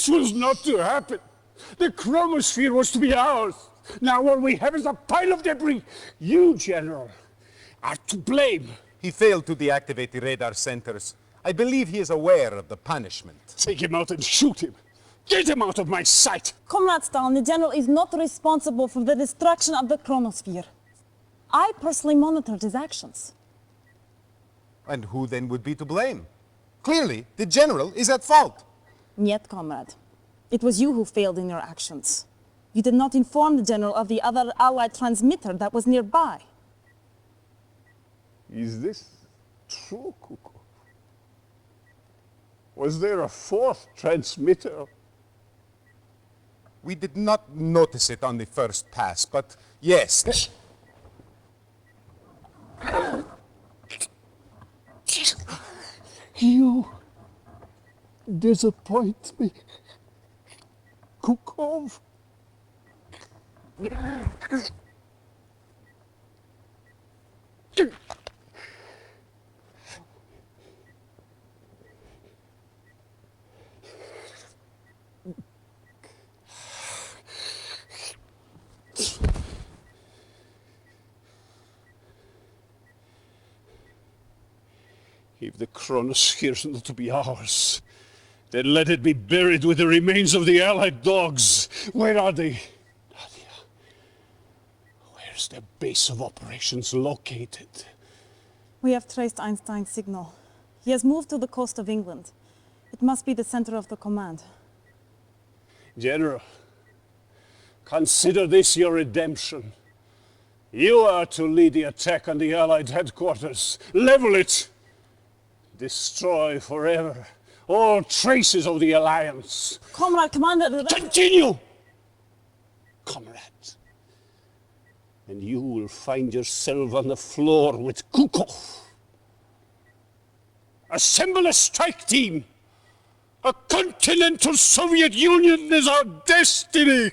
This was not to happen. The chromosphere was to be ours. Now all we have is a pile of debris. You, General, are to blame. He failed to deactivate the radar centers. I believe he is aware of the punishment. Take him out and shoot him. Get him out of my sight. Comrade Stalin, the General is not responsible for the destruction of the chromosphere. I personally monitored his actions. And who then would be to blame? Clearly, the General is at fault. Niet, comrade. It was you who failed in your actions. You did not inform the General of the other Allied transmitter that was nearby. Is this true, Kuko? Was there a fourth transmitter? We did not notice it on the first pass, but yes. You disappoint me, Kukov. If the chronosphere is not to be ours, then let it be buried with the remains of the Allied dogs. Where are they? Nadia, where's their base of operations located? We have traced Einstein's signal. He has moved to the coast of England. It must be the center of the command. General, consider this your redemption. You are to lead the attack on the Allied headquarters. Level it! Destroy forever all traces of the Alliance. Comrade, Commander... Continue! Comrade. And you will find yourself on the floor with Kukov. Assemble a strike team. A continental Soviet Union is our destiny.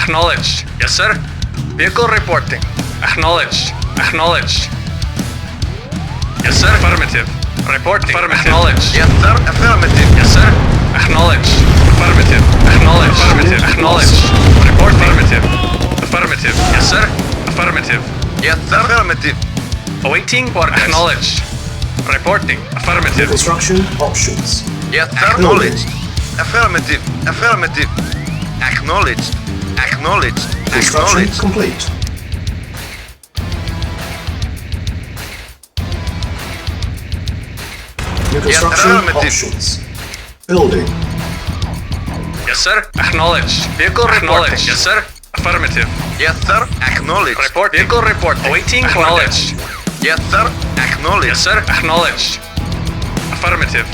Acknowledged. Yes, sir. Vehicle reporting. Acknowledged. Acknowledged. Yes, sir. Affirmative. Reporting. Affirmative. Acknowledged. Yes, sir. Affirmative. Yes, sir. Acknowledged. Affirmative. Acknowledged. Affirmative. Acknowledged. Report. Affirmative. Affirmative. Yes, sir. Affirmative. Yes, sir. Affirmative. Awaiting orders. Acknowledged. Reporting. Affirmative. Construction options. Yes, sir. Acknowledged. Affirmative. Affirmative. Acknowledged. Acknowledged. Construction Acknowledged. complete. New construction options. Building. Yes, sir. Acknowledged. Vehicle reporting. Yes, sir. Affirmative. Yes, sir. Acknowledged. Report. Vehicle report. Awaiting. Acknowledged. Yes, sir. Acknowledged. Yes, sir. Acknowledged. Affirmative.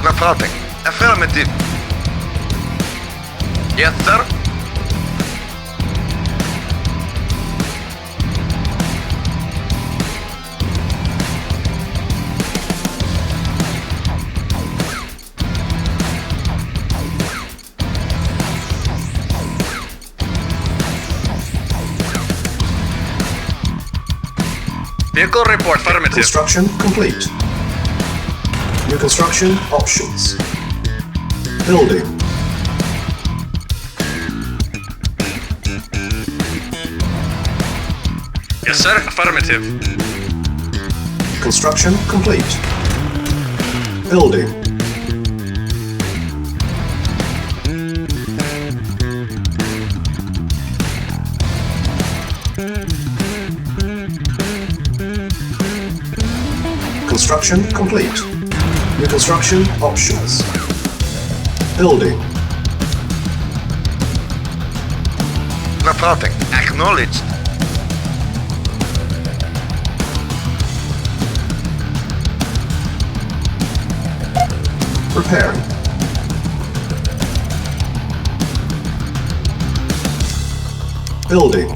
Reporting. Affirmative. Yes, sir. Vehicle report. Affirmative. Construction complete. New construction options. Building. Yes, sir. Affirmative. Construction complete. Building. Construction complete. New construction options. Building. Reporting. Acknowledged. Preparing. Building.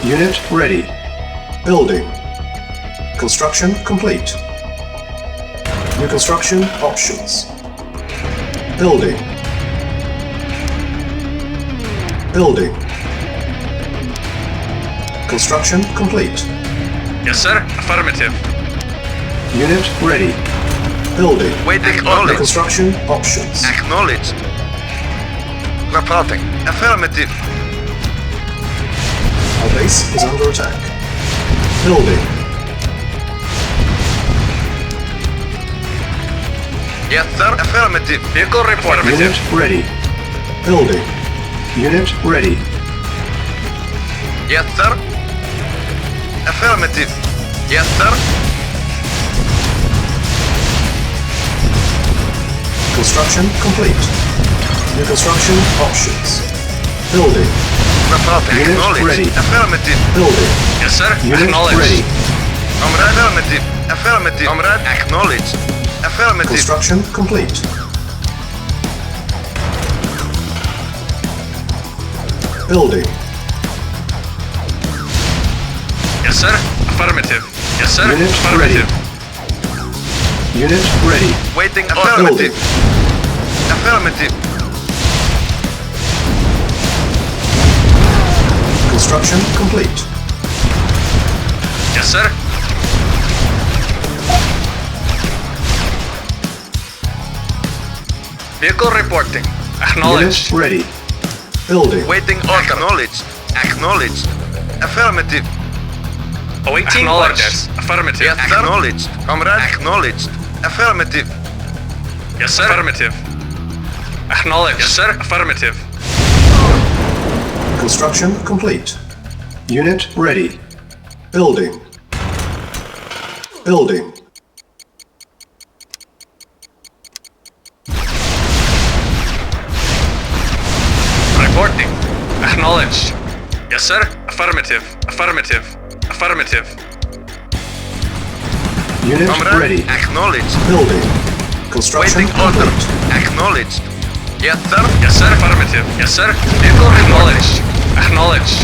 Unit ready. Building. Construction complete. New construction options. Building. Building. Construction complete. Yes, sir. Affirmative. Unit ready. Building. Waiting New orders. construction options. Acknowledged. Reporting. Affirmative. Our base is under attack. Building. Yes, sir. Affirmative. Vehicle report. Affirmative. Unit ready. Building. Unit ready. Yes, sir. Affirmative. Yes, sir. Construction complete. New construction options. Building. Reporting. Unit Acknowledged. ready. Affirmative. Building. Yes, sir. Unit Acknowledged. ready. Comrade. Affirmative. Affirmative. Comrade. Acknowledged. Affirmative. Construction complete. Building. Yes, sir. Affirmative. Yes, sir. Unit Affirmative. Unit ready. Waiting. Building. Affirmative. Affirmative. Construction complete. Yes, sir. Vehicle reporting. Acknowledged. Unit ready. Building. Waiting order. Acknowledged. Acknowledged. Affirmative. Awaiting orders. Affirmative. Yes, sir. Acknowledged. Comrade. Acknowledged. Affirmative. Yes, sir. Affirmative. Acknowledged. Yes, sir. Affirmative. Construction complete. Unit ready. Building. Building. Reporting. Acknowledged. Yes, sir. Affirmative. Affirmative. Affirmative. Unit Comrade. ready. Acknowledged. Building. Construction Waiting order. complete. Acknowledged. Yes, sir. Yes, sir. Affirmative. Yes, sir. Vehicle acknowledged. Acknowledged.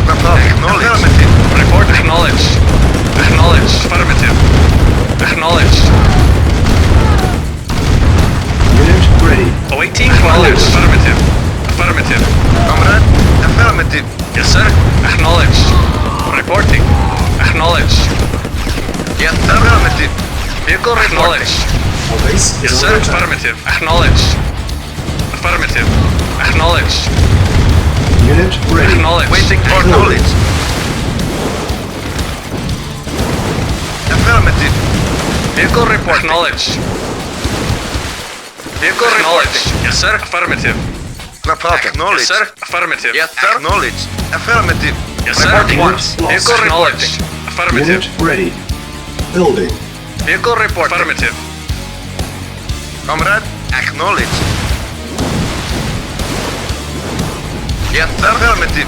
Reporting. Acknowledged. Affirmative. Report acknowledged. Acknowledged. Affirmative. Acknowledged. Unit ready. Awaiting orders. Affirmative. Affirmative. Comrade. Affirmative. Yes, sir. Acknowledged. Reporting. Acknowledged. Yes, sir. Affirmative. Vehicle acknowledged. Our base Yes, is sir. under attack. Affirmative. Acknowledged. Affirmative. Acknowledged. Unit ready. Acknowledged. Waiting for knowledge. Affirmative. Vehicle report. Acknowledged. Vehicle acknowledged. Yes, sir. Affirmative. Reporting. Yes, sir. Affirmative. Yes, sir. Acknowledge. Affirmative. Yes, sir. Reporting. Unit lost. Vehicle acknowledged. Affirmative. Unit ready. Building. Vehicle report. Affirmative. Comrade. Acknowledge. Yes, sir. Affirmative.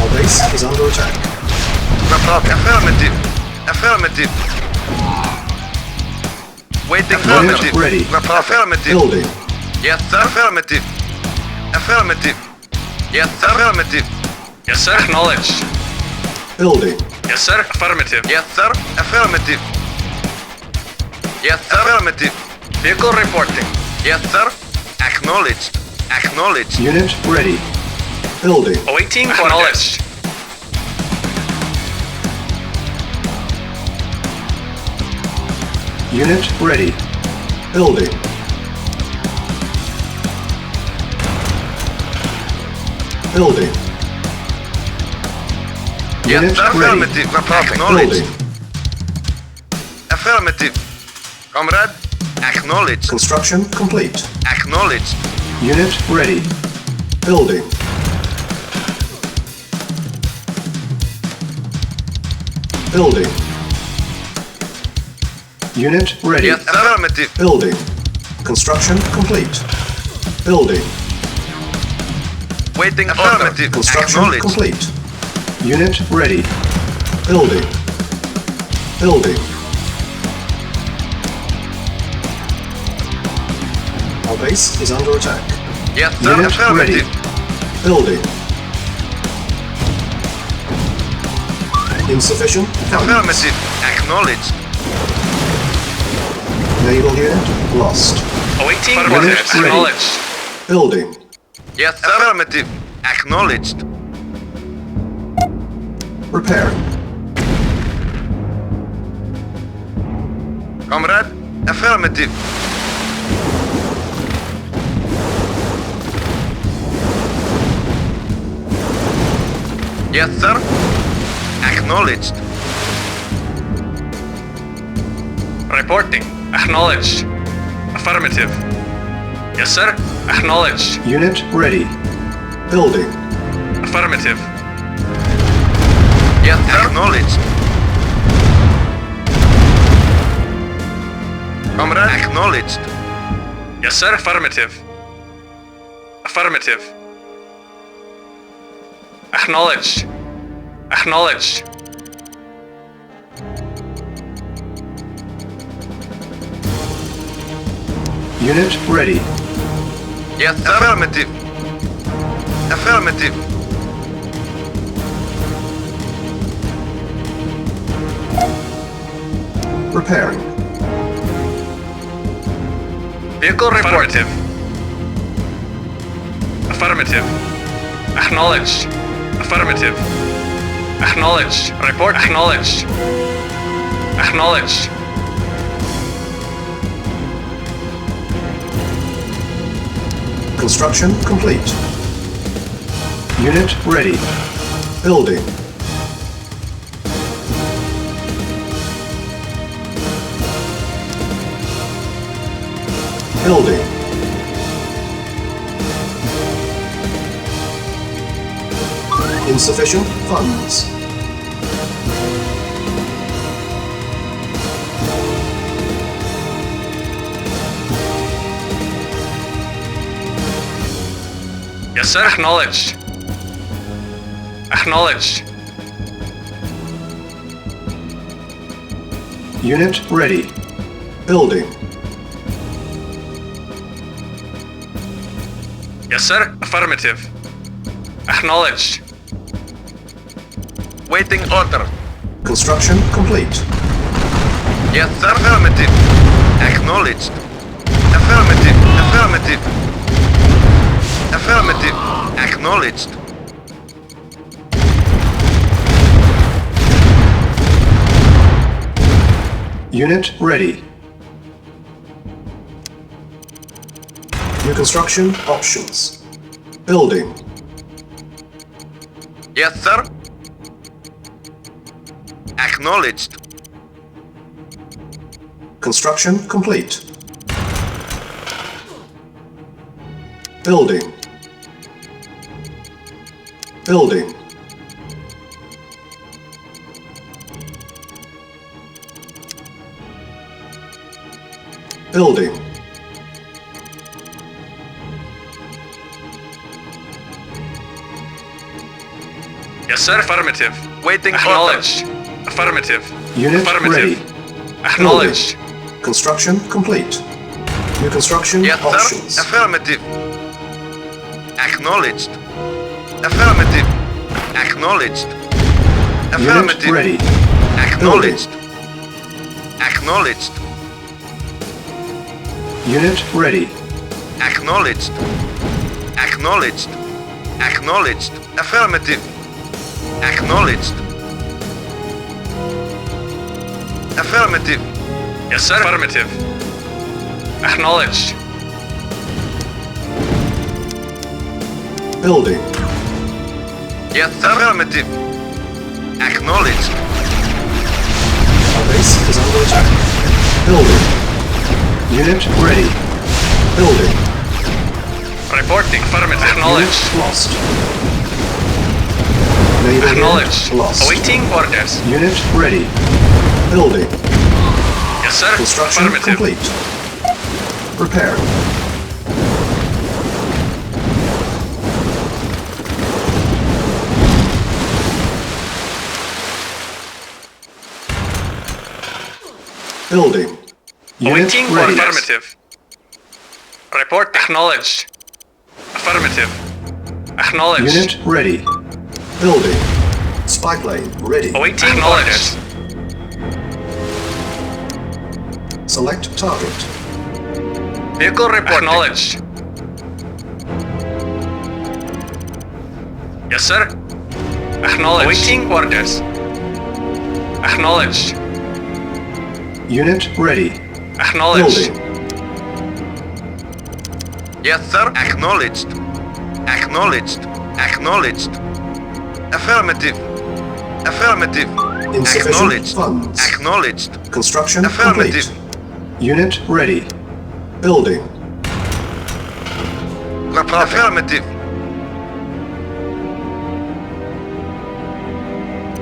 Our base is under attack. Reporting. Affirmative. Affirmative. Waiting. Affirmative. ready. Report. Affirmative. Building. Yes, sir. Affirmative. Affirmative. Yes, sir. Affirmative. Yes, sir. Acknowledged. Building. Yes, sir. Affirmative. Yes, sir. Affirmative. Yes, sir. Affirmative. Vehicle reporting. Yes, sir. Acknowledged. Acknowledged. Unit ready. Building. Awaiting acknowledged. Unit ready. Building. Building. Yes, Unit sir. ready. Affirmative. Acknowledged. Building. Affirmative. Comrade, acknowledged. Construction complete. Acknowledged. Unit ready. Building. Building. Unit ready. Yes, affirmative. Building. Construction complete. Building. Waiting affirmative. Construction Acknowledged. complete. Unit ready. Building. Building. Our base is under attack. Yes, sir. Unit ready. Affirmative. Building. Insufficient funds. Affirmative. Acknowledged. Naval unit lost. Awaiting Unit coordinates. ready. Acknowledged. Building. Yes, sir. Affirmative. Acknowledged. Repairing. Comrade, affirmative. Yes, sir. Acknowledged. Reporting. Acknowledged. Affirmative. Yes, sir. Acknowledged. Unit ready. Building. Affirmative. Yes, sir. Acknowledged. Comrade, acknowledged. Yes, sir. Affirmative. Affirmative. Acknowledged. Acknowledged. Unit ready. Yes, sir. Affirmative. Affirmative. Repairing. Vehicle affirmative. Affirmative. Acknowledged. Affirmative. Acknowledged. Report acknowledged. Acknowledged. Construction complete. Unit ready. Building. Building. Insufficient funds. Yes, sir. Acknowledged. Acknowledged. Unit ready. Building. Yes, sir. Affirmative. Acknowledged. Waiting order. Construction complete. Yes, sir. Affirmative. Acknowledged. Affirmative. Affirmative. Affirmative. Acknowledged. Unit ready. New construction options. Building. Yes, sir. Acknowledged. Construction complete. Building. Building. Building. Yes, sir. Affirmative. Waiting order. Acknowledged. Affirmative. Unit Affirmative. ready. Acknowledged. Construction complete. New construction Yes, options. sir. Affirmative. Acknowledged. Affirmative. Acknowledged. Unit Affirmative. ready. Acknowledged. Acknowledged. Unit ready. Acknowledged. Acknowledged. Acknowledged. Affirmative. Acknowledged. Affirmative. Yes, sir. Affirmative. Acknowledged. Building. Yes, sir. Affirmative. Acknowledged. Our base is under attack. Building. Unit ready. Building. Reporting. Affirmative. Acknowledged. Unit lost. Naval Acknowledged. unit lost. Awaiting orders. Unit ready. Building. Yes, sir. Construction Affirmative. complete. Prepare. Building. Unit Awaiting ready. affirmative. Report acknowledged. Affirmative. Acknowledged. Unit ready. Building. Spy plane ready. Awaiting orders. Select target. Vehicle report acknowledged. Yes, sir. Acknowledged. Awaiting orders. Acknowledged. Unit ready. Acknowledged. Building. Yes, sir. Acknowledged. Acknowledged. Acknowledged. Affirmative. Affirmative. Insufficient Acknowledged. funds. Acknowledged. Construction Affirmative. complete. Unit ready. Building. Affirmative.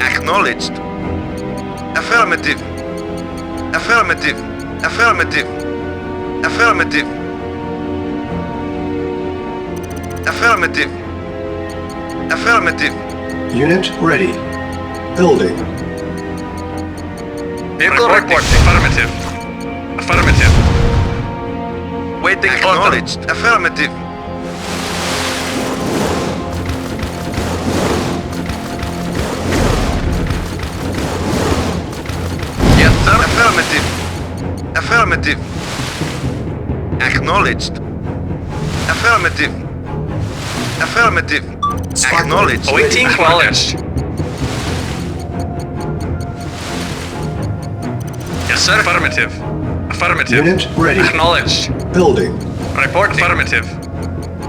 Acknowledged. Affirmative. Affirmative. Affirmative. Affirmative. Affirmative. Affirmative. Unit ready. Building. Vehicle report affirmative. Affirmative. Waiting acknowledged. Affirmative. Yes, sir. Affirmative. Affirmative. Acknowledged. Affirmative. Affirmative. Spy plane Acknowledged. ready. Awaiting orders. Yes, sir. Affirmative. Affirmative. Unit ready. Acknowledged. Building. Report affirmative.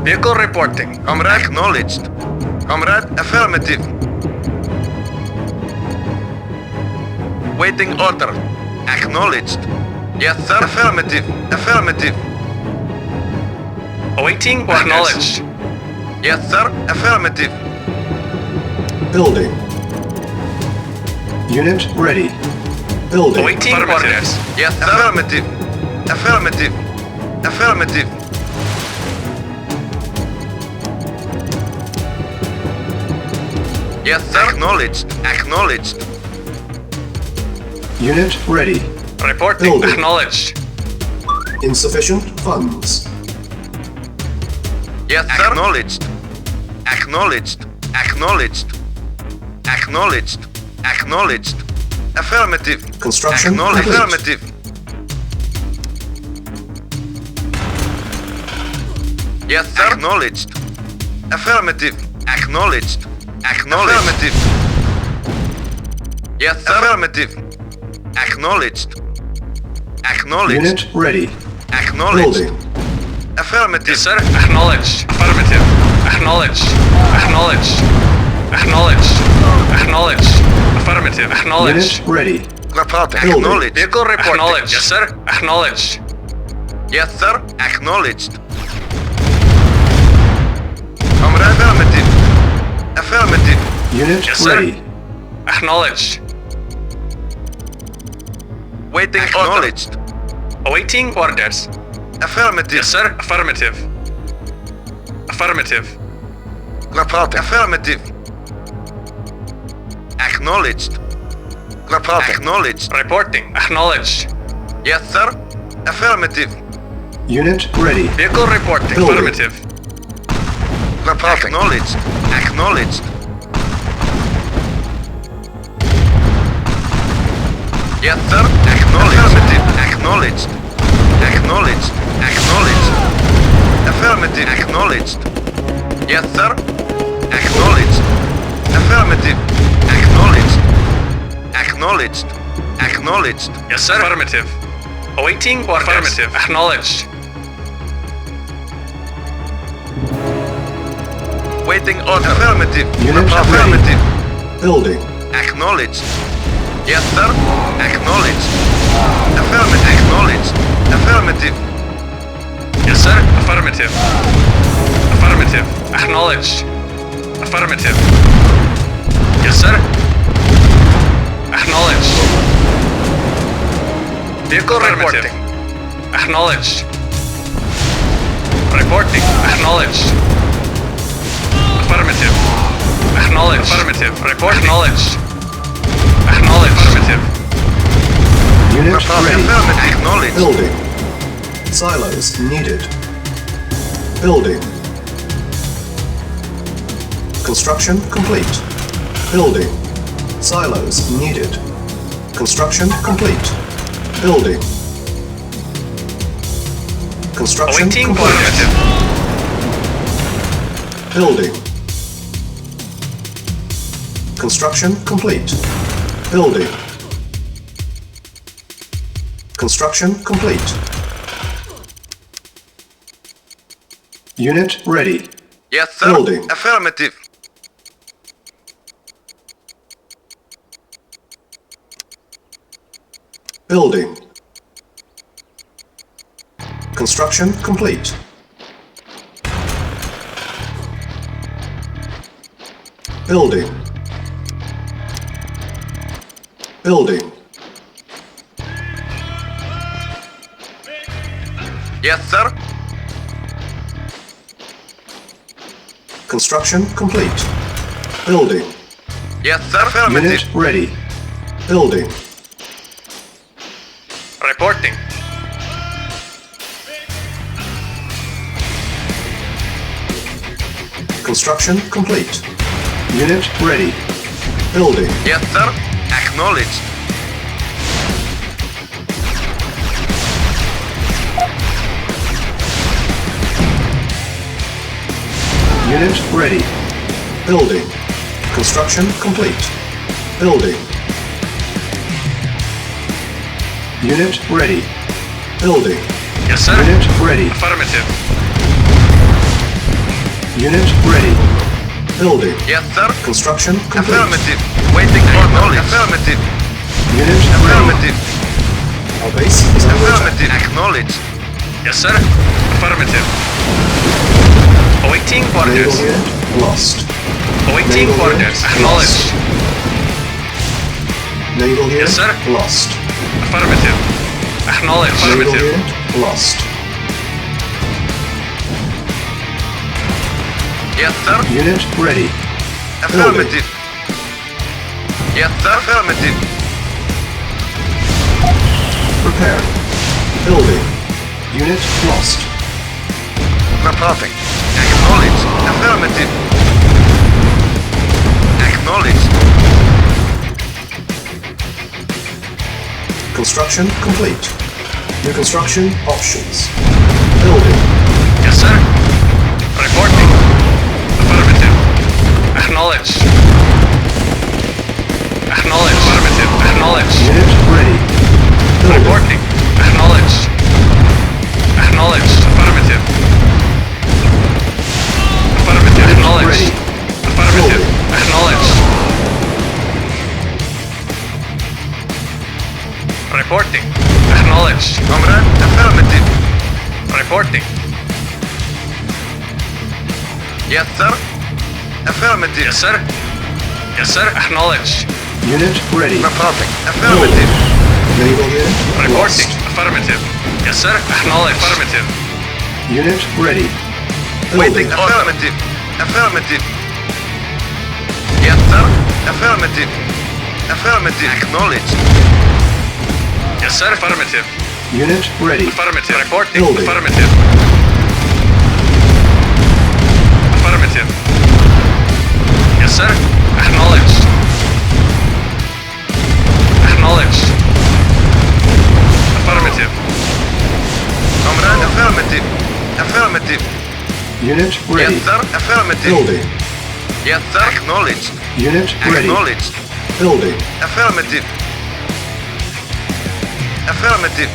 Vehicle reporting. Comrade acknowledged. Comrade affirmative. Waiting order. Acknowledged. Yes, sir. Affirmative. Affirmative. Awaiting Orders. acknowledged. Yes, sir. Affirmative. Building. Unit ready. Building. Awaiting orders. Yes, sir. Affirmative. Affirmative. Affirmative. Yes, sir. Acknowledged. Acknowledged. Unit ready. Reporting Building. acknowledged. Insufficient funds. Yes, sir. Acknowledged. Acknowledged. Acknowledged. Acknowledged. Acknowledged. Affirmative. Construction Acknowledged. complete. Affirmative. Yes, sir. Acknowledged. Affirmative. Acknowledged. Acknowledged. Affirmative. Yes, sir. Affirmative. Acknowledged. Acknowledged. Unit ready. Acknowledged. Building. Affirmative. Yes, sir. Acknowledged. Affirmative. Acknowledged. Acknowledged. Acknowledged. Acknowledged. Affirmative. Acknowledged. Unit ready. Reporting. Building. Acknowledged. Vehicle reporting. Acknowledged. Yes, sir. Acknowledged. Yes, sir. Acknowledged. Comrade affirmative. Affirmative. Unit Yes, sir. ready. Acknowledged. Waiting acknowledged. Awaiting orders. Affirmative. Yes, sir. Affirmative. Affirmative. Reporting. Affirmative. Acknowledged. Reporting. Acknowledged. Reporting. Acknowledged. Yes, sir. Affirmative. Unit ready. Vehicle reporting. Building. Affirmative. Reporting. Acknowledged. Acknowledged. Yes, sir. Acknowledged. Acknowledged. Acknowledged. Acknowledged. Affirmative. Acknowledged. Yes, sir. Acknowledged. Affirmative. Acknowledged. Acknowledged. Acknowledged. Yes, sir. Affirmative. Awaiting orders. Affirmative. Acknowledged. Waiting order. Affirmative. Unit Affirmative. ready. Building. Acknowledged. Yes, sir. Acknowledged. Affirmative. Acknowledged. Affirmative. Yes, sir. Affirmative. Affirmative. Acknowledged. Affirmative. Yes, sir. Acknowledged. Vehicle reporting. Acknowledged. Reporting. Acknowledged. Affirmative. Acknowledged. Affirmative. Report. Acknowledged. Acknowledged. Affirmative. Unit ready. Affirmative. Acknowledged. Building. Silos needed. Building. Construction complete. Building. Silos needed. Construction complete. Building. Construction Awaiting complete. affirmative. Building. Construction complete. Building. Construction complete. Unit ready. Yes, sir. Building. Affirmative. Building. Construction complete. Building. Building. Yes, sir. Construction complete. Building. Yes, sir. Affirmative. Unit ready. Building. Reporting. Construction complete. Unit ready. Building. Yes, sir. Acknowledged. Unit ready. Building. Construction complete. Building. Unit ready. Building. Yes, sir. Unit ready. Affirmative. Unit ready. Building. Yes, sir. Construction complete. Affirmative. Waiting order. Affirmative. Unit ready. Affirmative. Our base is under attack. Affirmative. Acknowledged. Yes, sir. Affirmative. Awaiting Naval orders. unit lost. Awaiting Naval orders. unit Acknowledged. Naval unit Yes, sir. lost. Affirmative. Acknowledged. Naval Affirmative. unit lost. Yes, sir. Unit ready. Affirmative. Yes, sir. Affirmative. Preparing. Building. Unit lost. Reporting. Acknowledged. Affirmative. Acknowledged. Construction complete. New construction options. Building. Yes, sir. Reporting. Affirmative. Acknowledged. Acknowledged. Affirmative. Acknowledged. Unit ready. Building. Reporting. Acknowledged. Acknowledged. Affirmative. Affirmative. Unit Acknowledged. ready. Affirmative. Building. Acknowledged. Reporting. Acknowledged. Comrade. Affirmative. Reporting. Yes, sir. Affirmative. Yes, sir. Yes, sir. Acknowledged. Unit ready. Reporting. Affirmative. Naval unit Reporting. lost. Affirmative. Yes, sir. Acknowledged. Affirmative. Unit ready. Waiting. Building. Affirmative. Affirmative. Yes, sir. Affirmative. Affirmative. Acknowledged. Yes, sir. Affirmative. Unit ready. Affirmative. Reporting. Building. Affirmative. Affirmative. Yes, sir. Acknowledged. Acknowledged. Unit ready. Yes, sir. Affirmative. Building. Yes, sir. Acknowledged. Unit ready. Acknowledged. Building. Affirmative. Affirmative.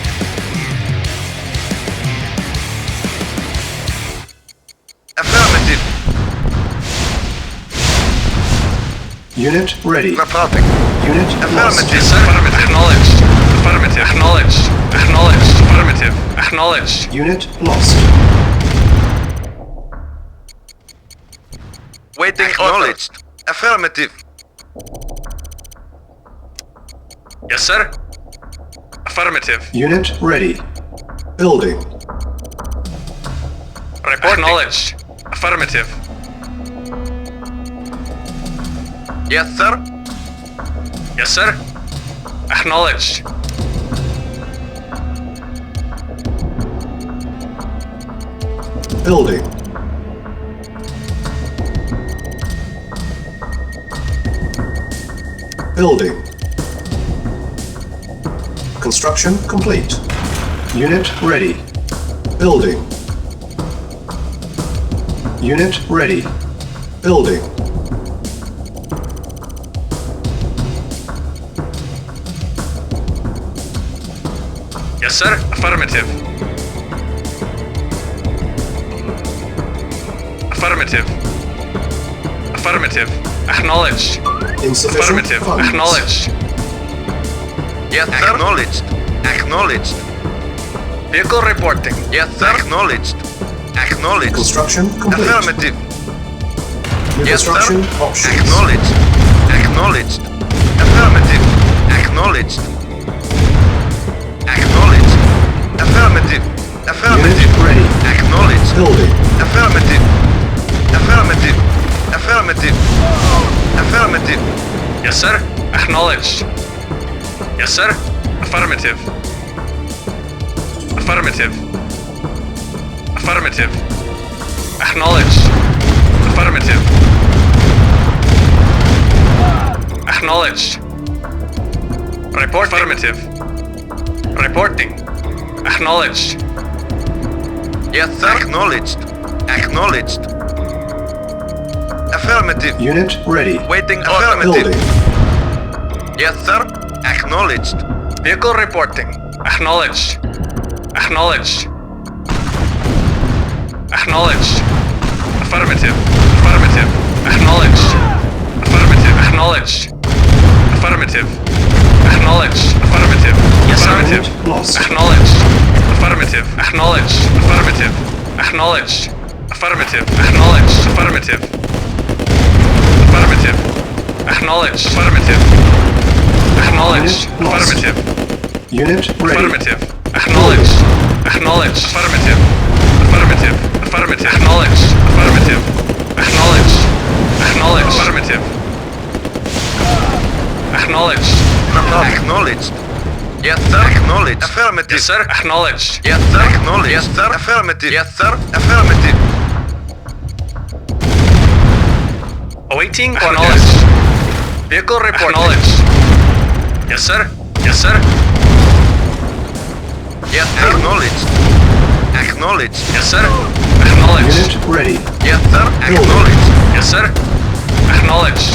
Affirmative. Unit ready. Reporting. Unit lost. Affirmative. Yes, sir. Affirmative. Acknowledged. Affirmative. Acknowledged. Acknowledged. Affirmative. Acknowledged. Unit lost. Waiting acknowledged. Affirmative. Yes, sir. Affirmative. Unit ready. Building. Report acknowledged. Affirmative. Yes, sir. Yes, sir. Acknowledged. Building. Building. Construction complete. Unit ready. Building. Unit ready. Building. Yes, sir. Affirmative. Affirmative. Affirmative. Acknowledged. Insufficient Affirmative. funds. Acknowledged. Yes, sir. Acknowledged. Acknowledged. Vehicle reporting. Yes, sir. Acknowledged. Acknowledged. Construction complete. Affirmative. New Yes, sir. construction options. Acknowledged. Acknowledged. Affirmative. Acknowledged. Acknowledged. Affirmative. Affirmative. Unit ready. Acknowledged. Building. Affirmative. Affirmative. Affirmative. Affirmative. Yes, sir. Acknowledged. Yes, sir. Affirmative. Affirmative. Affirmative. Acknowledged. Affirmative. Acknowledged. Report affirmative. Reporting. Acknowledged. Yes, sir. Acknowledged. Acknowledged. Affirmative. Unit ready. Waiting affirmative. Building. Yes, sir. Acknowledged. Vehicle reporting. Acknowledged. Acknowledged. Acknowledged. Affirmative. Affirmative. Acknowledged. Affirmative. Acknowledged. Affirmative. Acknowledged. Affirmative. Yes, sir. Affirmative. Unit lost. Acknowledged. Affirmative. Acknowledged. Affirmative. Acknowledged. Affirmative. Acknowledged. Affirmative. Affirmative. Acknowledged. Affirmative. Acknowledged. Unit lost. Affirmative. Unit ready. Affirmative. Acknowledged. Acknowledged. Affirmative. Affirmative. Affirmative. Acknowledged. Affirmative. Acknowledged. Acknowledged. Affirmative. Acknowledged. Acknowledged. Yes, sir. Acknowledged. Affirmative. Yes, sir. Acknowledged. Yes, sir. Acknowledged. Yes, sir. Affirmative. Yes, sir. Affirmative. Awaiting orders. Vehicle report. Acknowledged. Yes, sir. Yes, sir. Yes, sir. Acknowledged. Acknowledged. Yes, sir. Acknowledged. Unit ready. Yes, sir. Acknowledged. Yes, sir. Acknowledged.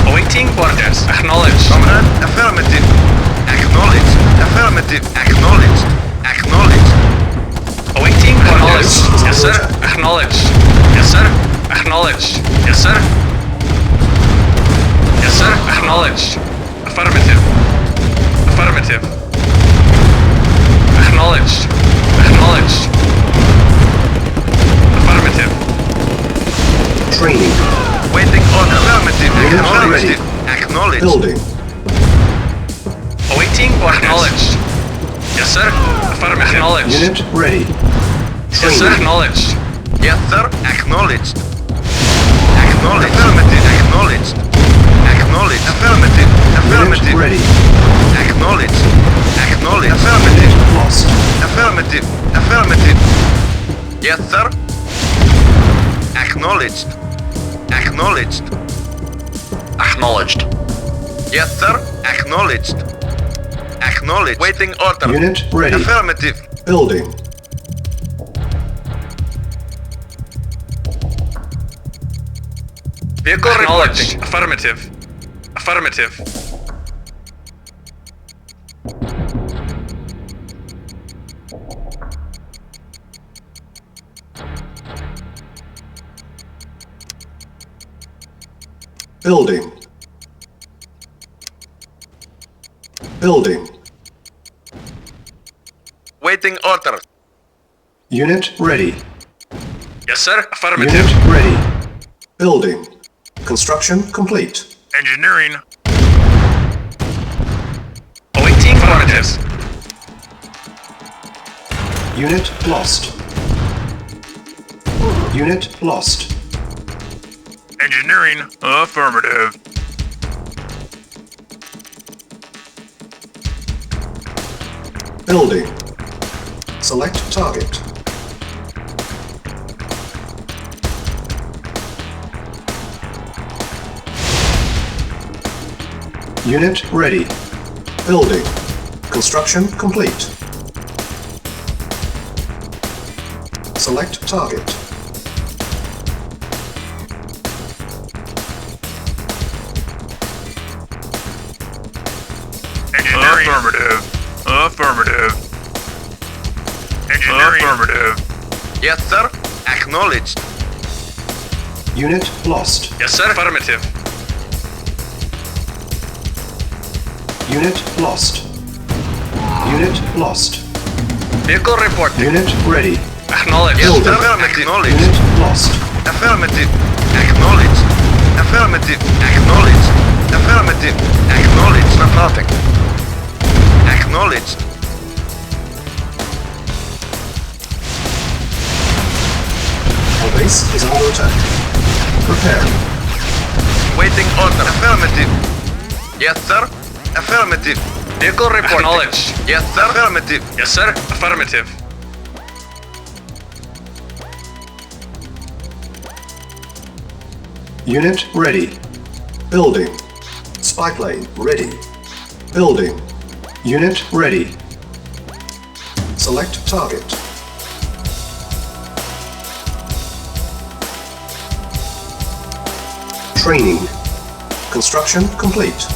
Awaiting orders. Acknowledged. Comrade, affirmative. Acknowledged. Affirmative. Acknowledged. Acknowledged. Awaiting orders. Yes, sir. Acknowledged. Yes, sir. Acknowledged. Yes, sir. Yes, sir. Acknowledged. Affirmative. Affirmative. Acknowledged. Acknowledged. Affirmative. Training. Waiting on affirmative. Unit Acknowledged. ready. Acknowledged. Building. Awaiting acknowledged. Yes, sir. Affirmative. Acknowledged. Unit ready. Yes, sir. Acknowledged. Yes, sir. Acknowledged. Acknowledged. Affirmative. Acknowledged. Acknowledged. Affirmative. Affirmative. Unit ready. Acknowledged. Acknowledged. Affirmative. Lost. Affirmative. Affirmative. Yes, sir. Acknowledged. Acknowledged. Acknowledged. Yes, sir. Acknowledged. Acknowledged. Waiting order. Unit ready. Affirmative. Building. Vehicle reporting. Affirmative. Affirmative. Building. Building. Waiting order. Unit ready. Yes, sir. Affirmative. Unit ready. Building. Construction complete. Engineering. Awaiting affirmatives. Unit lost. Unit lost. Engineering. Affirmative. Building. Select target. Unit ready. Building. Construction complete. Select target. Engineering. Affirmative. Affirmative. Engineering. Affirmative. Yes, sir. Acknowledged. Unit lost. Yes, sir. Affirmative. Unit lost. Unit lost. Vehicle reporting. Unit ready. Acknowledged. Yes, Building. sir. Acknowledged. Unit lost. Affirmative. Acknowledged. Affirmative. Acknowledged. Affirmative. Acknowledged. Nothing. Acknowledged. Our base is under attack. Prepare. Waiting order. Affirmative. Yes, sir. Affirmative. Vehicle reporting. Acknowledged. Yes, sir. Affirmative. Yes, sir. Affirmative. Unit ready. Building. Spy plane ready. Building. Unit ready. Select target. Training. Construction complete.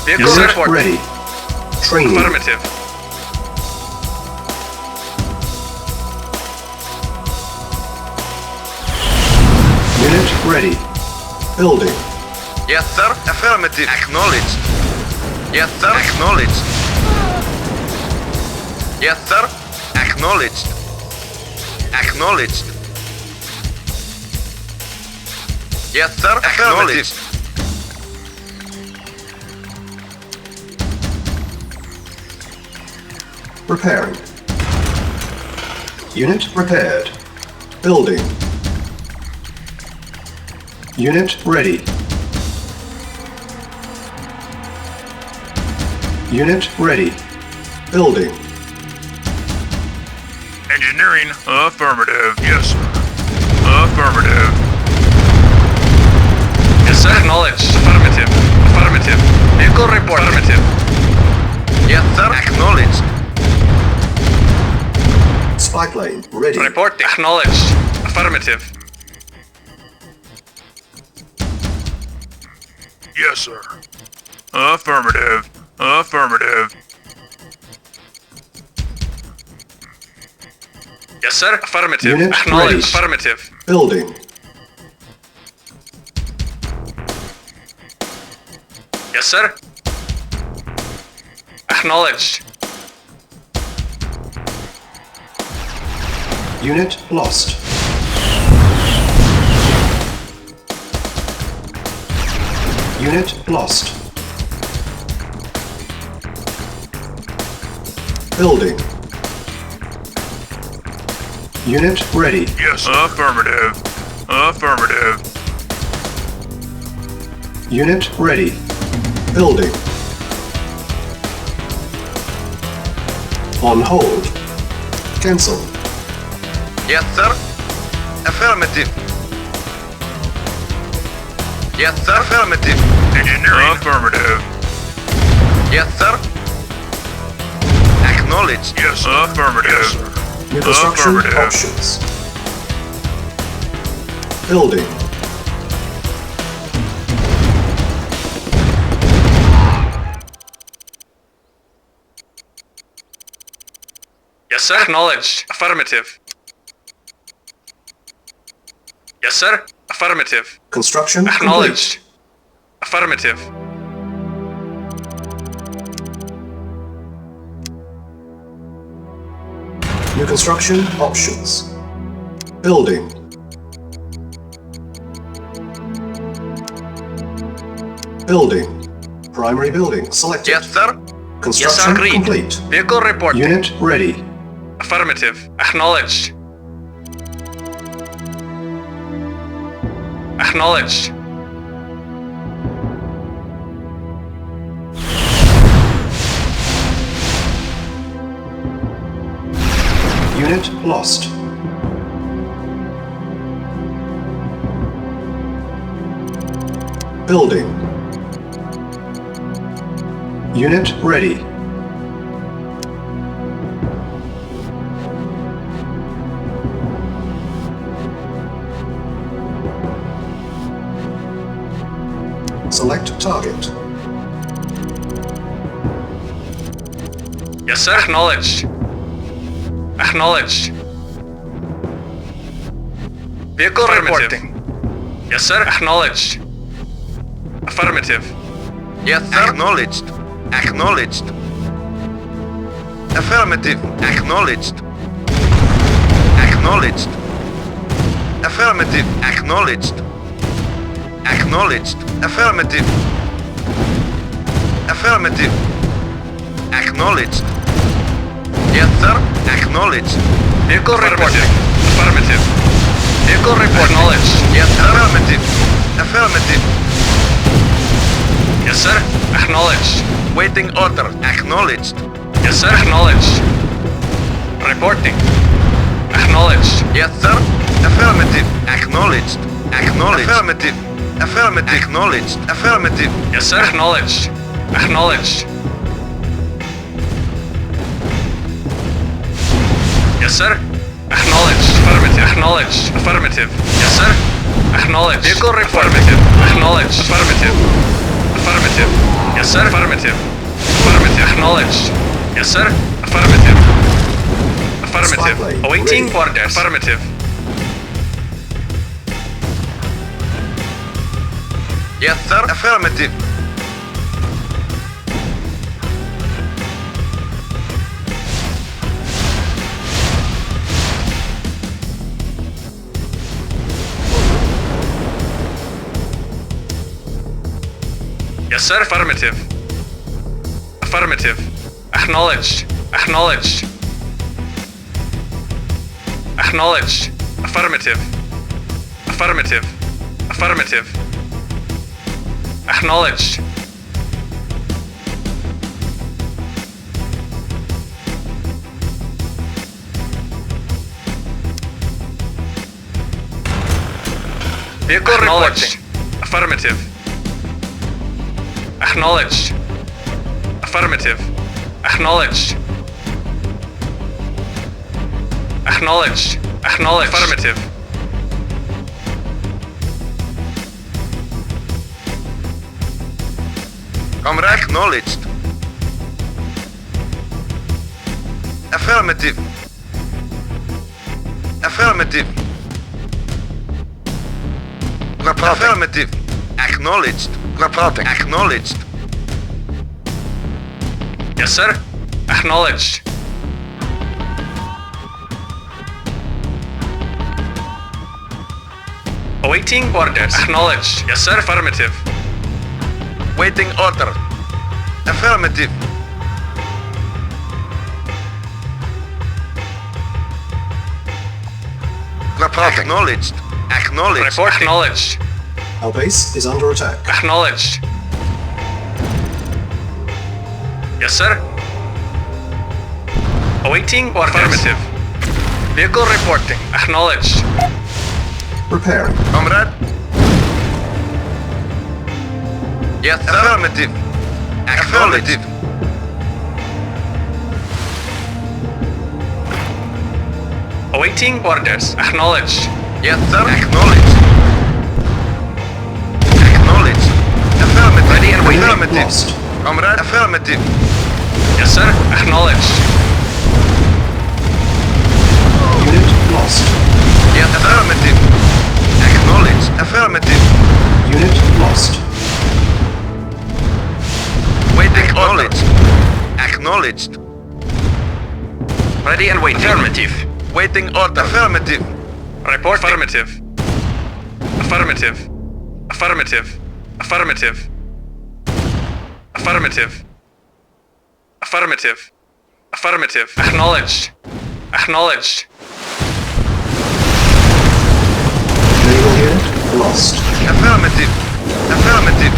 Vehicle Unit reporting. ready. Training. Affirmative. Unit ready. Building. Yes, sir. Affirmative. Acknowledged. Yes, sir. Acknowledged. Yes, sir. Acknowledged. Acknowledged. Yes, sir. Acknowledged. Repairing. Unit repaired. Building. Unit ready. Unit ready. Building. Engineering. Affirmative. Yes, sir. Affirmative. Yes, sir. Acknowledged. Affirmative. Affirmative. Vehicle report. Affirmative. Yes, sir. Acknowledged. Spy plane ready. Reporting. Acknowledged. Affirmative. Yes, sir. Affirmative. Affirmative. Yes, sir. Affirmative. Unit Acknowledged. ready. Affirmative. Building. Yes, sir. Acknowledged. Unit lost. Unit lost. Building. Unit ready. Yes. Affirmative. Affirmative. Unit ready. Building. On hold. Cancel. Yes, sir. Affirmative. Yes, sir. Affirmative. Engineering. Affirmative. Yes, sir. Acknowledged. Yes. Affirmative. Yes, sir. New construction Affirmative. options. Building. Yes, sir. Acknowledged. Affirmative. Yes, sir. Affirmative. Construction complete. Acknowledged. Affirmative. New construction options. Building. Building. Primary building selected. Yes, sir. Construction agreed. complete. Vehicle reporting. Unit ready. Affirmative. Acknowledged. Acknowledged. Unit lost. Building. Unit ready. Select target. Yes, sir. Acknowledged. Acknowledged. Vehicle reporting. Yes, sir. Acknowledged. Affirmative. Yes, sir. Acknowledged. Acknowledged. Affirmative. Acknowledged. Acknowledged. Affirmative. Acknowledged. Acknowledged. Affirmative. Affirmative. Acknowledged. Yes, sir. Acknowledged. Vehicle reporting. Affirmative. Vehicle report. Acknowledged. Yes, sir. Affirmative. Affirmative. Yes, sir. Acknowledged. Waiting order. Acknowledged. Yes, sir. Acknowledged. Reporting. Acknowledged. Yes, sir. Affirmative. Acknowledged. Acknowledged. Affirmative. Affirmative. Acknowledged. Affirmative. Yes, sir. Acknowledged. Acknowledged. Yes, sir. Acknowledged. Affirmative. Acknowledged. Affirmative. Yes, sir. Acknowledged. Vehicle affirmative. Acknowledged. Affirmative. Affirmative. Yes, sir. Affirmative. Affirmative. Acknowledged. Yes, sir. Affirmative. Affirmative. Spotlight. Awaiting Ready. orders. Affirmative. Yes, sir. Affirmative. Yes, sir. Affirmative. Affirmative. Acknowledged. Acknowledged. Acknowledged. Affirmative. Affirmative. Affirmative. Acknowledged. Vehicle acknowledged. Affirmative. Acknowledged. Affirmative. Acknowledged. Acknowledged. Acknowledged. Affirmative. Comrade. Acknowledged. Affirmative. Affirmative. Reporting. Affirmative. Acknowledged. Reporting. Acknowledged. Yes, sir. Acknowledged. Awaiting orders. Acknowledged. Yes, sir. Affirmative. Waiting order. Affirmative. Reporting. Acknowledged. Acknowledged. Report acknowledged. Our base is under attack. Acknowledged. Yes, sir. Awaiting orders. Affirmative. Vehicle reporting. Acknowledged. Repairing. Comrade. Yes, sir. Affirmative. Affirmative. Awaiting orders. Acknowledged. Yes, sir. Acknowledged. Acknowledged. Affirmative. Ready and waiting. Affirmative. Lost. Comrade, affirmative. Yes, sir. Acknowledged. Unit lost. Yes, affirmative. Acknowledged. Affirmative. Unit lost. Waiting order. Acknowledged. Ready and waiting. Affirmative. Waiting order. Affirmative. Report. Affirmative. Affirmative. Affirmative. Affirmative. Affirmative. Affirmative. Affirmative. Acknowledged. Acknowledged. Naval unit lost. Affirmative. Affirmative.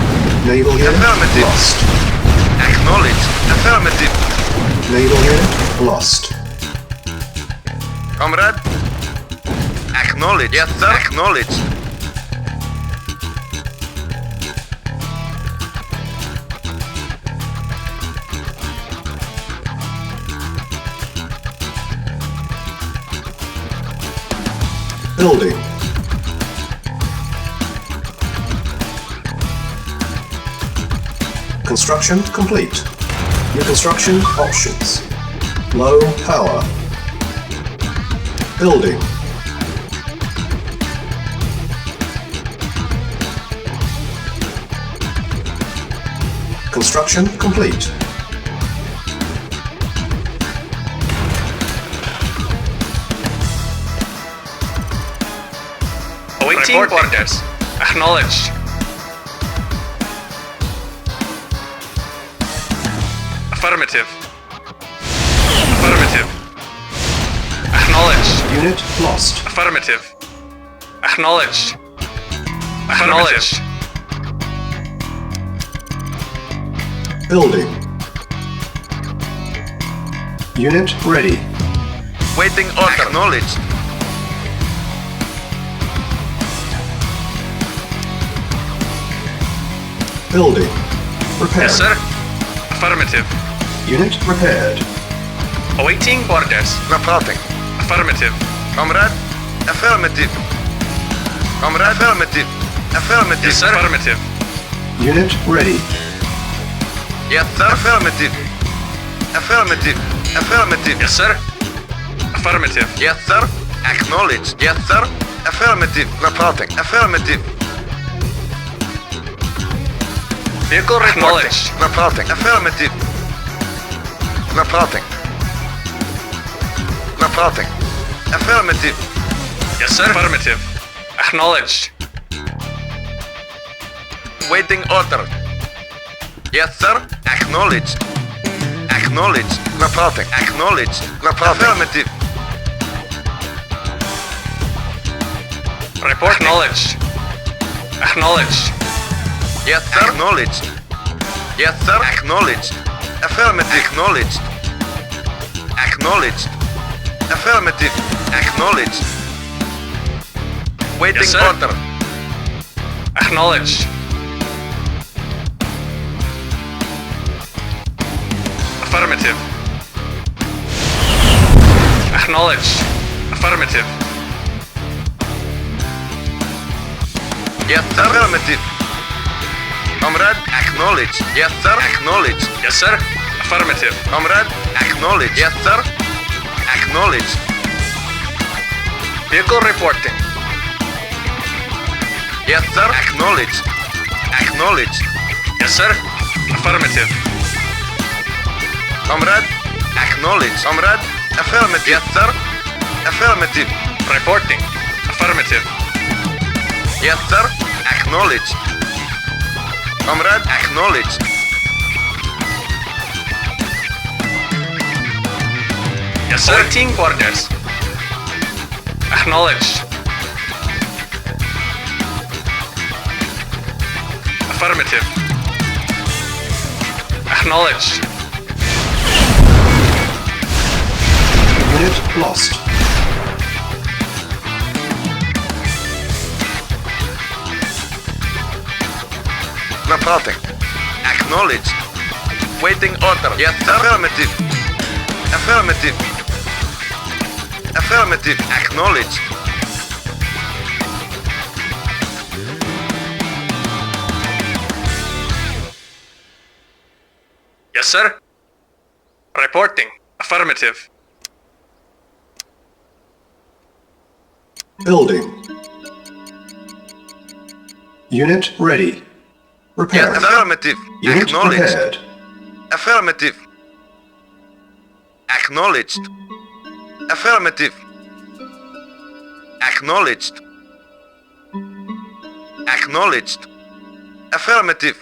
Naval unit Affirmative. lost. Acknowledged. Affirmative. Naval unit lost. Comrade. Acknowledged. Yes, sir. Acknowledged. Building. Construction complete. New construction options. Low power. Building. Construction complete. Awaiting orders. Acknowledged. Affirmative. Affirmative. Acknowledged. Unit lost. Affirmative. Acknowledged. Acknowledged. Building. Unit ready. Waiting order. Acknowledged. Building. Repaired. Yes, sir. Affirmative. Unit repaired. Awaiting orders. Reporting. Affirmative. Comrade. Affirmative. Comrade. Affirmative. Affirmative. Yes, sir. Affirmative. Unit ready. Yes, sir. Affirmative. Affirmative. Affirmative. Yes, sir. Affirmative. Yes, sir. Acknowledged. Yes, sir. Affirmative. Reporting. Affirmative. Vehicle acknowledged. Reporting. Affirmative. Reporting. Reporting. Affirmative. Yes, sir. Affirmative. Acknowledged. Waiting order. Yes, sir. Acknowledged. Acknowledged. Reporting. Acknowledged. Reporting. Affirmative. Report acknowledged. Acknowledged. Yes, sir. Acknowledged. Yes, sir. Acknowledged. Affirmative. Acknowledged. Acknowledged. Affirmative. Acknowledged. Waiting Yes, sir. order. Acknowledged. Affirmative. Acknowledged. Affirmative. Yes, sir. Affirmative. Comrade, acknowledged. Yes, sir. Acknowledged. Yes, sir. Affirmative. Comrade, acknowledged. Yes, sir. Acknowledged. Vehicle reporting. Yes, sir. Acknowledged. Acknowledged. Yes, sir. Affirmative. Comrade, acknowledged. Comrade, affirmative. Yes, sir. Affirmative. Reporting. Affirmative. Yes, sir. Acknowledged. Comrade, acknowledged. Yes, sir. Waiting orders. Acknowledged. Affirmative. Acknowledged. Unit lost. Reporting. Acknowledged. Waiting order. Yes, sir. Affirmative. Affirmative. Affirmative. Acknowledged. Yes, sir. Reporting. Affirmative. Building. Unit ready. Repairing. Affirmative. Unit Acknowledged. prepared. Affirmative. Acknowledged. Affirmative. Acknowledged. Acknowledged. Affirmative.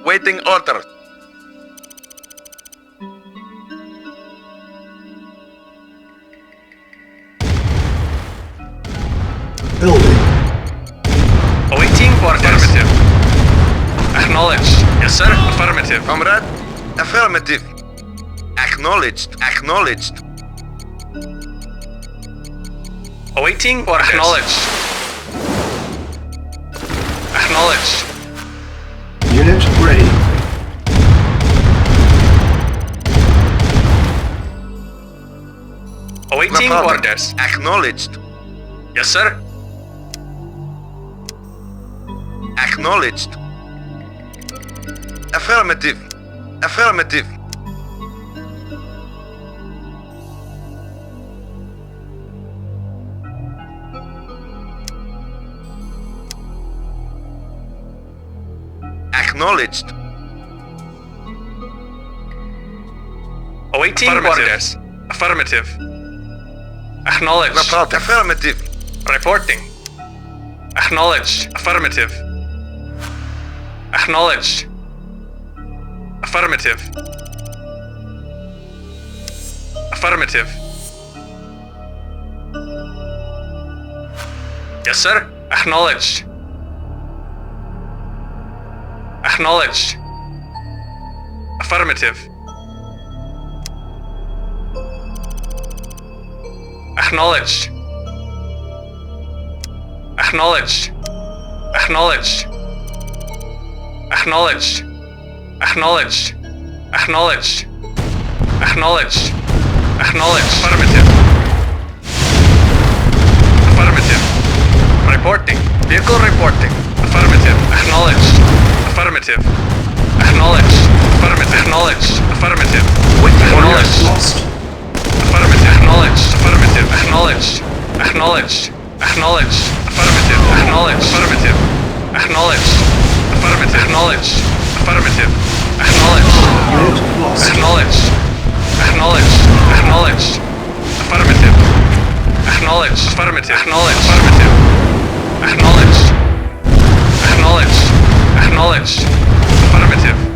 Waiting order. Building. Awaiting orders. Affirmative. Acknowledged. Yes, sir. Affirmative. Comrade. Affirmative. Acknowledged. Acknowledged. Awaiting orders. Acknowledged. Acknowledged. Unit ready. Awaiting No problem. orders. Acknowledged. Yes, sir. Acknowledged. Affirmative. Affirmative. Acknowledged. Awaiting orders. Affirmative. Acknowledged. No problem. Affirmative. Reporting. Acknowledged. Affirmative. Acknowledged. Affirmative. Affirmative. Yes, sir. Acknowledged. Acknowledged. Affirmative. Acknowledged. Acknowledged. Acknowledged. Acknowledged. Acknowledged. Acknowledged. Acknowledged. Acknowledged. Affirmative. Affirmative. Reporting. Vehicle reporting. Affirmative. Acknowledged. Affirmative. Acknowledged. Affirmative. Acknowledged. Affirmative. Acknowledged. Lost. Affirmative. Acknowledged. Affirmative. Acknowledged. Acknowledged. Acknowledged. Affirmative. Acknowledged. Affirmative. Acknowledged. Affirmative. Acknowledged. Affirmative. Acknowledged. Unit lost. Acknowledged. Acknowledged. Acknowledged. Affirmative. Acknowledged. Affirmative. Acknowledged. Affirmative. Acknowledged. Acknowledged. Acknowledged. Affirmative. Affirmative.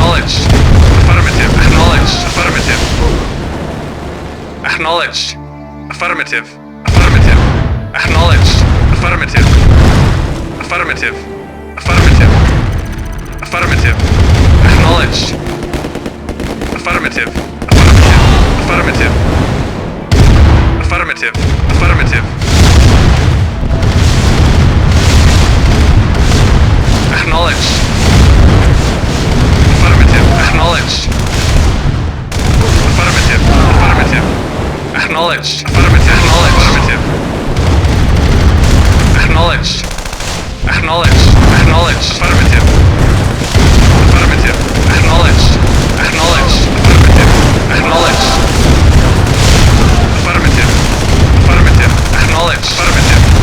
Acknowledged. Affirmative. Acknowledged. Affirmative. Acknowledged. Affirmative. Affirmative. Acknowledged. Affirmative. Affirmative. Affirmative. Affirmative. Acknowledged. Affirmative. Affirmative. Affirmative. Affirmative. Acknowledged. Affirmative. Acknowledged. Affirmative. Affirmative. Acknowledged. Affirmative. Acknowledged. Acknowledged. Acknowledged. Affirmative. Affirmative. Acknowledged. Acknowledged. Affirmative. Acknowledged. Affirmative. Affirmative. Acknowledged. Affirmative. Acknowledged. Acknowledged. Affirmative. Acknowledged. Affirmative. Affirmative.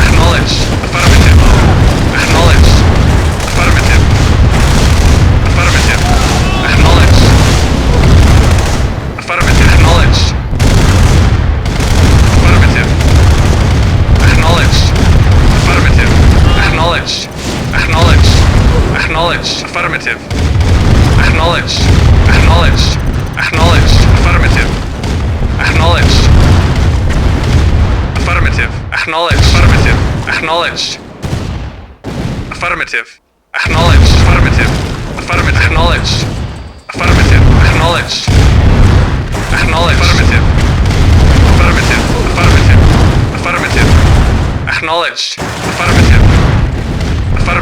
Acknowledged. Affirmative. Acknowledged. Affirmative. Acknowledged. Affirmative. Acknowledged. Acknowledged. Acknowledged. Affirmative. Acknowledged. Acknowledged. Acknowledged. Affirmative. Acknowledged. Affirmative. Acknowledged. Affirmative. Acknowledged. Affirmative. Acknowledged. Affirmative. Affirmative. Acknowledged. Affirmative. Acknowledged. Acknowledged. Affirmative. Affirmative. Affirmative. Affirmative. Acknowledged. Affirmative.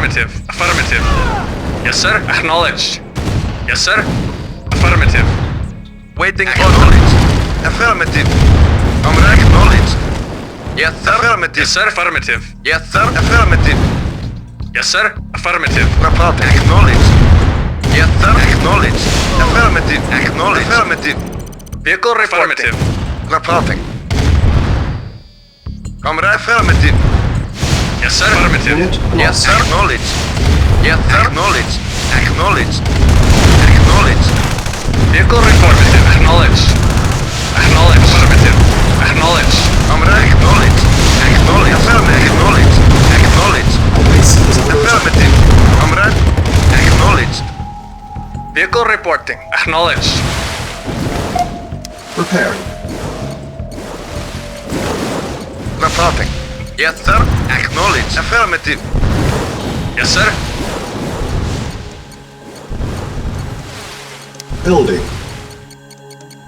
Affirmative. Affirmative. Yes, sir. Acknowledged. Yes, sir. Affirmative. Waiting acknowledged. Affirmative. Comrade acknowledged. Yes, sir. Affirmative. Yes, sir. Affirmative. Yes, sir. Affirmative. Yes, sir. Affirmative. Reporting. Acknowledged. Yes, sir. Acknowledged. Affirmative. Acknowledged. Affirmative. Vehicle affirmative. Reporting. Comrade affirmative. Yes, sir. Affirmative. Unit Yes, lost. sir. Acknowledged. Yes, sir. Acknowledged. Acknowledged. Acknowledged. Vehicle affirmative. Acknowledged. Acknowledged. Affirmative. Acknowledged. Comrade acknowledged. Acknowledged. Affirmative. Acknowledged. Acknowledged. Our base is under attack. Affirmative. Comrade acknowledged. Vehicle reporting. Acknowledged. Preparing. Reporting. Yes, sir. Acknowledged. Affirmative. Yes, sir. Building.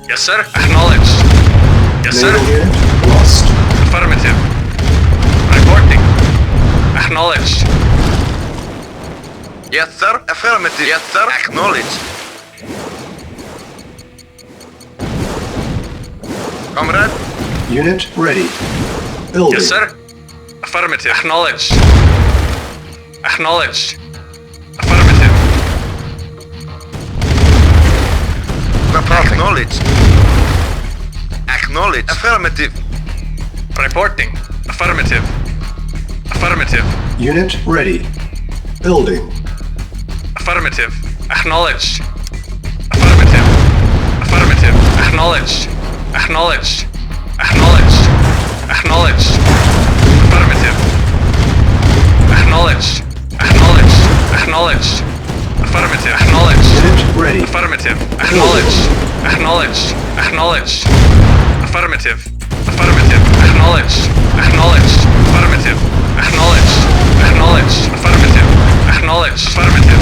Yes, sir. Acknowledged. Yes, sir. Naval unit lost. Affirmative. Reporting. Acknowledged. Yes, sir. Affirmative. Yes, sir. Acknowledged. Comrade. Unit ready. Building. Yes, sir. Affirmative. Acknowledged. Acknowledged. Affirmative. Acknowledged. Acknowledged. Affirmative. Reporting. Affirmative. Affirmative. Unit ready. Building. Affirmative. Acknowledged. Affirmative. Affirmative. Acknowledged. Acknowledged. Acknowledged. Acknowledged. Affirmative. Acknowledged. Acknowledged. Acknowledged. Affirmative. Acknowledged. Unit ready. Affirmative. Acknowledged. Acknowledged. Acknowledged. Affirmative. Affirmative. Acknowledged. Acknowledged. Affirmative. Acknowledged. Acknowledged. Affirmative. Acknowledged. Affirmative.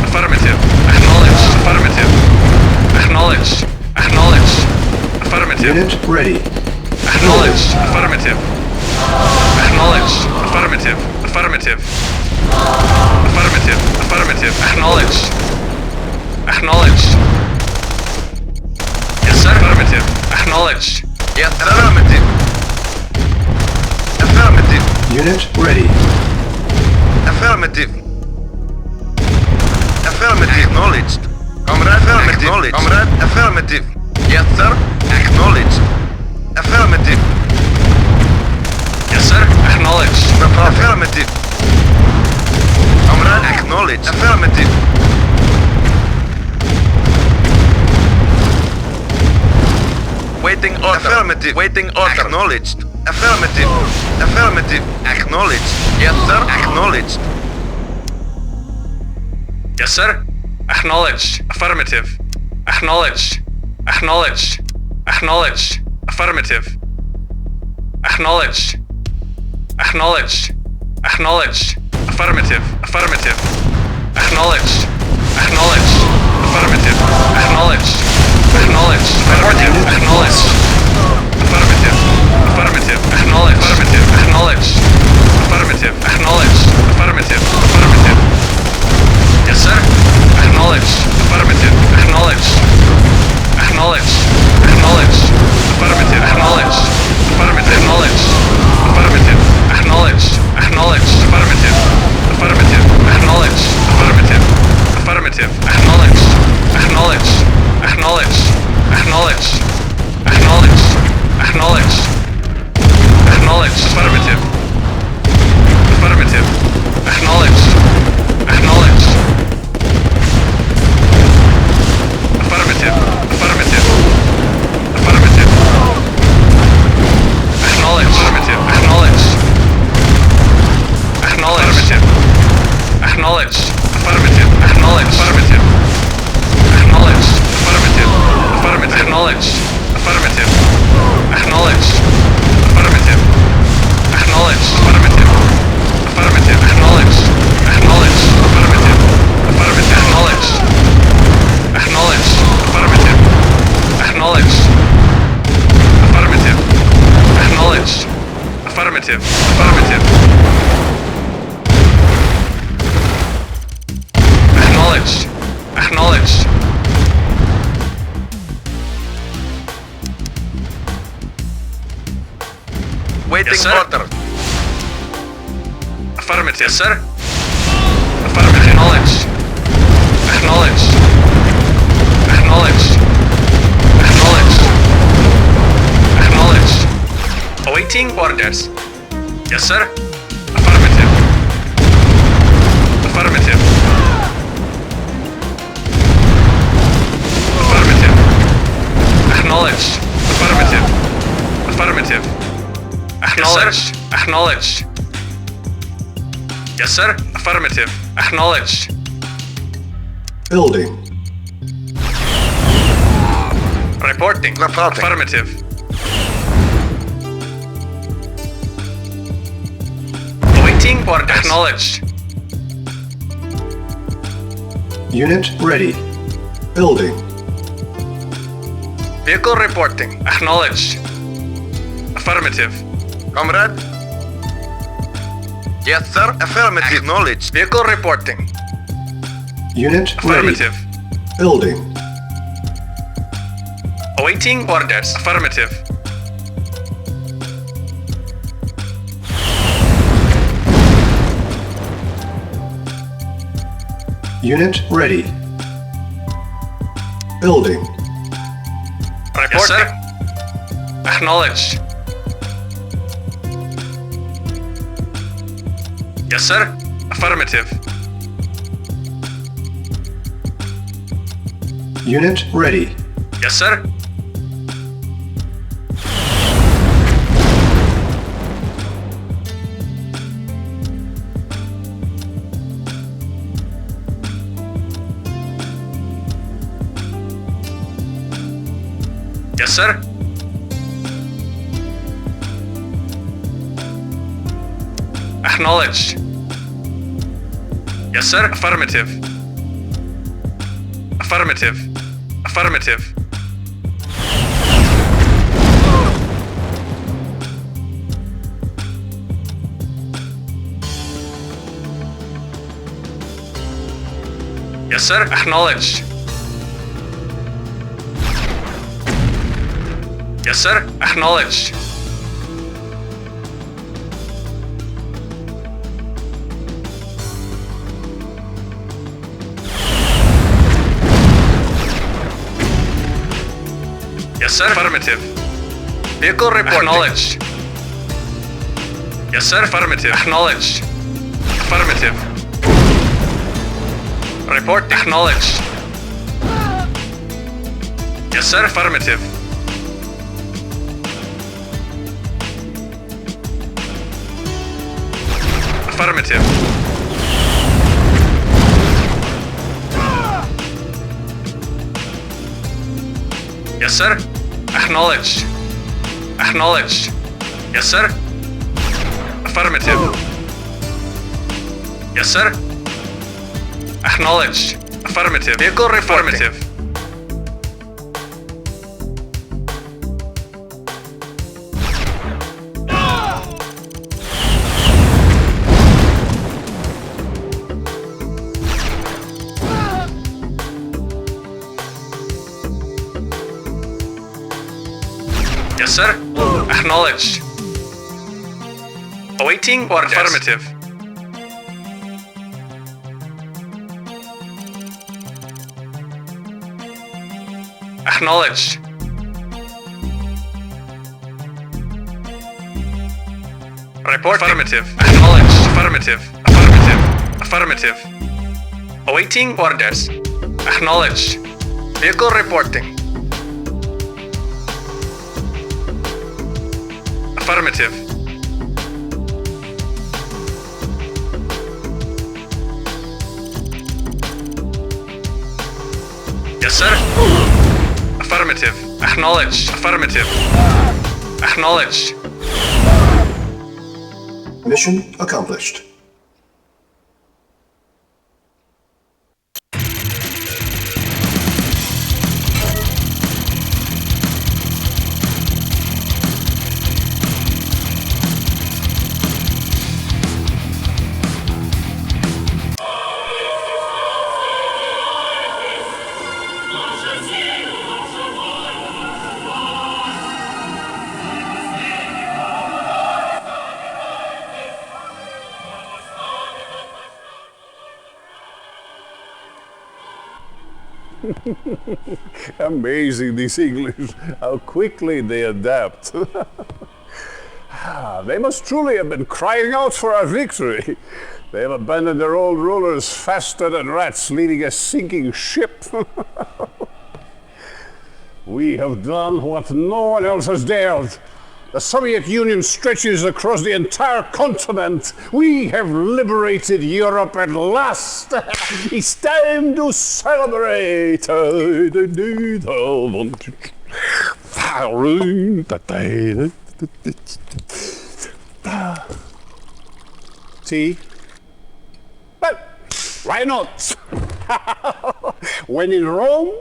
Affirmative. Acknowledged. Affirmative. Acknowledged. Acknowledged. Affirmative. Unit ready. Acknowledged. Affirmative. Acknowledged. Affirmative. Affirmative. Affirmative. Affirmative. Acknowledged. Acknowledged. Yes, sir. Affirmative. Acknowledged. Yes, sir. Affirmative. Affirmative. Unit ready. Affirmative. Affirmative. Acknowledged. Comrade affirmative. Acknowledged. Comrade affirmative. Yes, sir. Acknowledged. Affirmative. Yes, sir. Acknowledged. Affirmative. Comrade acknowledged. Affirmative. Waiting order. Affirmative. Waiting order. Acknowledged. Affirmative. Affirmative. Acknowledged. Yes, sir. Acknowledged. Yes, sir. Acknowledged. Affirmative. Acknowledged. Acknowledged. Acknowledged. Affirmative. Acknowledged. Acknowledged. Acknowledged. Affirmative. Affirmative. Acknowledged. Acknowledged. Affirmative. Acknowledged. Acknowledged. Affirmative. Acknowledged. Affirmative. Affirmative. Acknowledged. Affirmative. Acknowledged. Affirmative. Acknowledged. Affirmative. Affirmative. Yes, sir. Acknowledged. Affirmative. Acknowledged. Acknowledged. Acknowledged. Affirmative. Acknowledged. Affirmative. Acknowledged. Affirmative. Acknowledged. Acknowledged. Affirmative. Affirmative. Acknowledged. Affirmative. Affirmative. Acknowledged. Acknowledged. Acknowledged. Acknowledged. Acknowledged. Acknowledged. Acknowledged. Affirmative. Affirmative. Acknowledged. Acknowledged. Affirmative. Affirmative. Affirmative. Acknowledged. Affirmative. Acknowledged. Acknowledged. Acknowledged. Affirmative. Acknowledged. Affirmative. Acknowledged. Affirmative. Affirmative. Acknowledged. Affirmative. Acknowledged. Affirmative. Acknowledged. Affirmative. Affirmative. Acknowledged. Acknowledged. Affirmative. Affirmative. Acknowledged. Acknowledged. Affirmative. Acknowledged. Affirmative. Acknowledged. Affirmative. Affirmative. Awaiting sir. order. Affirmative. Yes, sir. Affirmative. Acknowledged. Acknowledged. Acknowledged. Acknowledged. Acknowledged. Awaiting orders. Yes, sir. Affirmative. Affirmative. Affirmative. Acknowledged. Affirmative. Affirmative. Acknowledged. Acknowledged. Yes, sir. Affirmative. Acknowledged. Building. Reporting. Reporting. Affirmative. Awaiting order. Acknowledged. Unit ready. Building. Vehicle reporting. Acknowledged. Affirmative. Comrade? Yes, sir. Affirmative. Acknowledged. Vehicle reporting. Unit ready. Affirmative. Building. Awaiting orders. Affirmative. Unit ready. Building. Reporting. Yes, sir. Acknowledged. Yes, sir. Affirmative. Unit ready. Yes, sir. Yes, sir. Acknowledged. Yes, sir. Affirmative. Affirmative. Affirmative. Yes, sir. Acknowledged. Yes, sir. Acknowledged. Yes, sir. Affirmative. Vehicle reporting. Acknowledged. Yes, sir. Affirmative. Acknowledged. Affirmative. Report. Acknowledged. Yes, sir. Affirmative. Affirmative. Yes, sir. Acknowledged. Acknowledged. Yes, sir. Affirmative. Yes, sir. Acknowledged. Affirmative. Vehicle affirmative. Yes, sir. Acknowledged. Awaiting orders. Affirmative. Acknowledged. Report. Affirmative. Acknowledged. Affirmative. Affirmative. Affirmative. Awaiting orders. Acknowledged. Vehicle reporting. Affirmative. Yes, sir. Affirmative. Acknowledged. Affirmative. Acknowledged. Mission accomplished. Amazing, these English, how quickly they adapt. They must truly have been crying out for our victory. They have abandoned their old rulers faster than rats leading a sinking ship. We have done what no one else has dared. The Soviet Union stretches across the entire continent. We have liberated Europe at last. It's time to celebrate. Tea? Well, why not? When in Rome?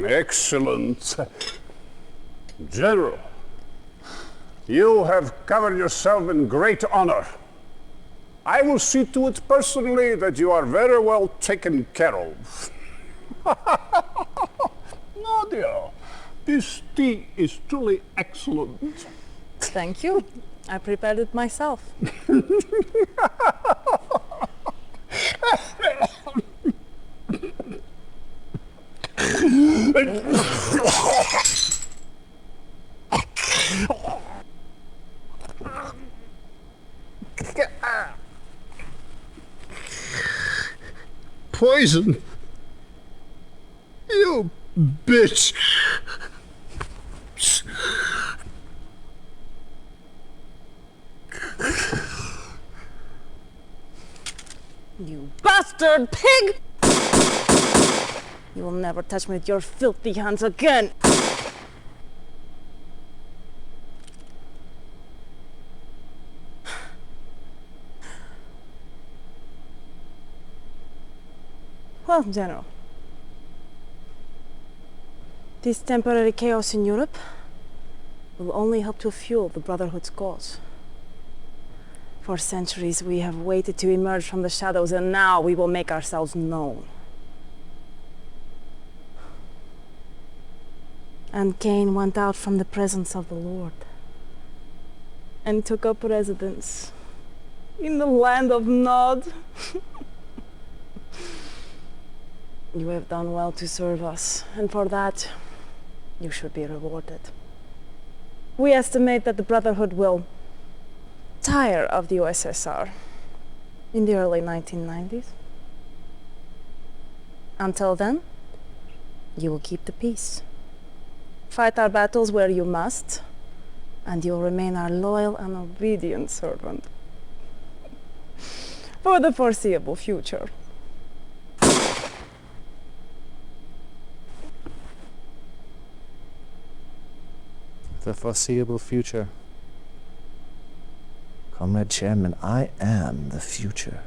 Excellent. General, you have covered yourself in great honor. I will see to it personally that you are very well taken care of. Nadia, this tea is truly excellent. Thank you. I prepared it myself. Poison? You bitch! You bastard pig! You will never touch me with your filthy hands again! Well, General, this temporary chaos in Europe will only help to fuel the Brotherhood's cause. For centuries we have waited to emerge from the shadows, and now we will make ourselves known. And Cain went out from the presence of the Lord and took up residence in the land of Nod. You have done well to serve us, and for that, you should be rewarded. We estimate that the Brotherhood will tire of the USSR in the early 1990s. Until then, you will keep the peace. Fight our battles where you must, and you'll remain our loyal and obedient servant for the foreseeable future. The foreseeable future. Comrade Chairman, I am the future.